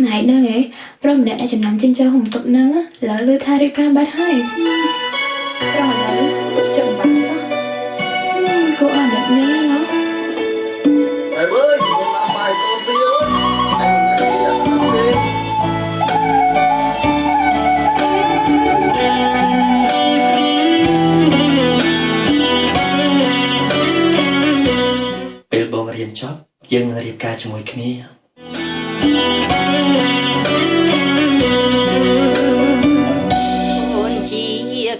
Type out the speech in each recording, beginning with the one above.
Này nương ấy, prom đã chấm nắm trên cho hùng tục nương á, lỡ lư tha đi ca bát hai. Prom lỡ chậm bắn sao? Cô ăn được nhớ nó. Em ơi, con làm bài con gì ơi? Em nghĩ là làm gì?ពេលបងរៀនចប់យើងនឹងរៀបការជាមួយគ្នាអូនជា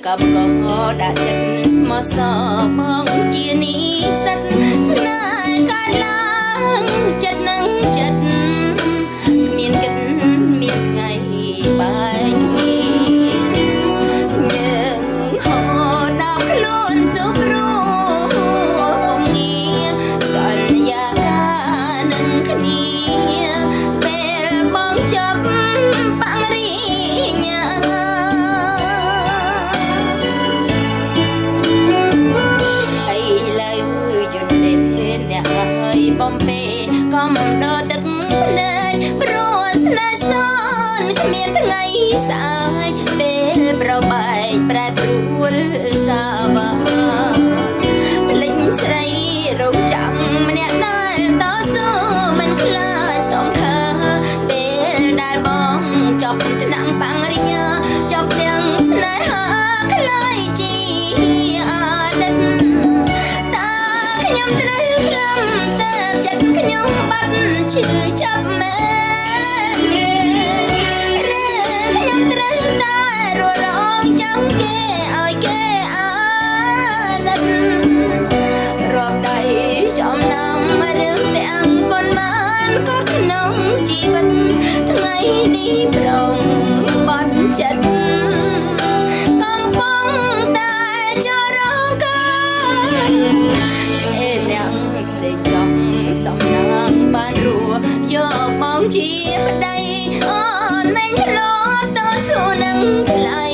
កំកដាក់ចិត្តស្មោះសរមកជានិស្សិតស្នេហ៍កាលឡើងចិត្តនឹងចិត្តគ្មានគិតមានថ្ងៃបែកគ្នាយើងហោដល់ខ្លួនសុខរੂពុំងារសន្យាការនឹងគ្នាពេលបងចាប់បាំងរីញ៉ាបំពេកំដរទឹកភ្នែកព្រោះស្នេហ៍សនគ្មានថ្ងៃស្អាយពេលប្របែកប្រែប្រួលសាវាភ្លេចស្រីរងចាំម្នាក់ដែលតស៊ូមិនខ្លាចសងខាពេលដែលបងចប់ថ្នាក់បរិញ្ញាចប់ទាំងស្នេហាខ្លាយជាអតីតតាខ្ញុំត្រូវខ្លាំតែចិត្តខ្ញុំបាត់ឈឺចាប់មែនខ្ញុំត្រូវតែរស់រងចាំគេឲ្យគេអាណិតរាប់ដៃចំណាំរឿងទាំងប៉ុន្មានក៏ក្នុងជីវិតថ្ងៃនេះប្រងបាត់ចិត្តកំពុងតែចរកាគេអ្នកផ្សេងសំណាងបានរួយកបងជាប្តីអូនមិនធ្លាប់តស៊ូនឹងថ្លៃ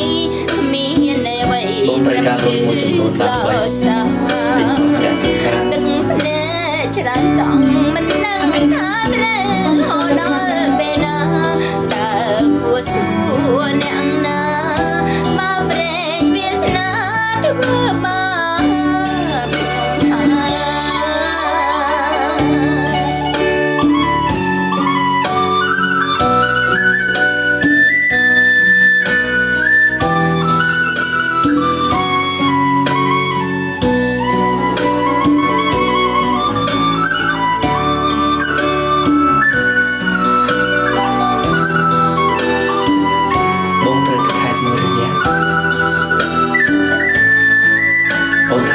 គ្មានអ្វីបងត្រូវការលុយមួយចំនួនតាមបីទិញសម្ភារៈសិក្សាទឹកភ្នែកច្រើនតង់មិនដឹងថាត្រូវហូរដល់ពេលណាតើគួរសួរអ្នកណាបើប្រែងវាសនាធ្វើបា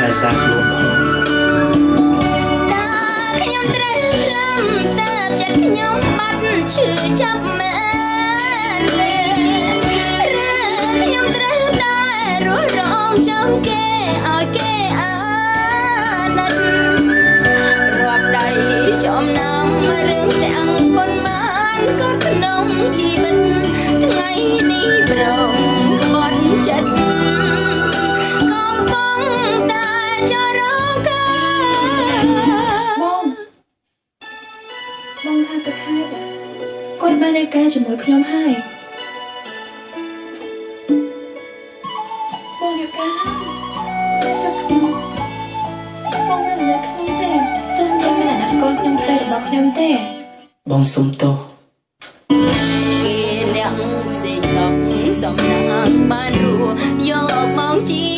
បសាខ្លួនផងតាខ្ញុំត្រូវខ្លាំតែចិត្តខ្ញុំបាត់ឈឺចាប់មែនខ្ញុំត្រូវតែរស់រងចាំគេឲ្យគេអាណិតរាប់ដៃចំណាំរឿងទាំងប៉ុន្មានក៏ក្នុងជីវិតថ្ងៃនេះប្រងក្បត់ចិត្តបងថាទៅខេត្តគាត់បានរាយការណ៍ជាមួយខ្ញុំហើយបងរាយការណ៍ហើយចាប់ខ្ញុំបងមិនលើខ្ញុំទេចាំមានអាណត្តិកូនខ្ញុំទៅរបស់ខ្ញុំទេបងសុំទោសគេអ្នកផ្សេងសំណាងបានរួយកបងជា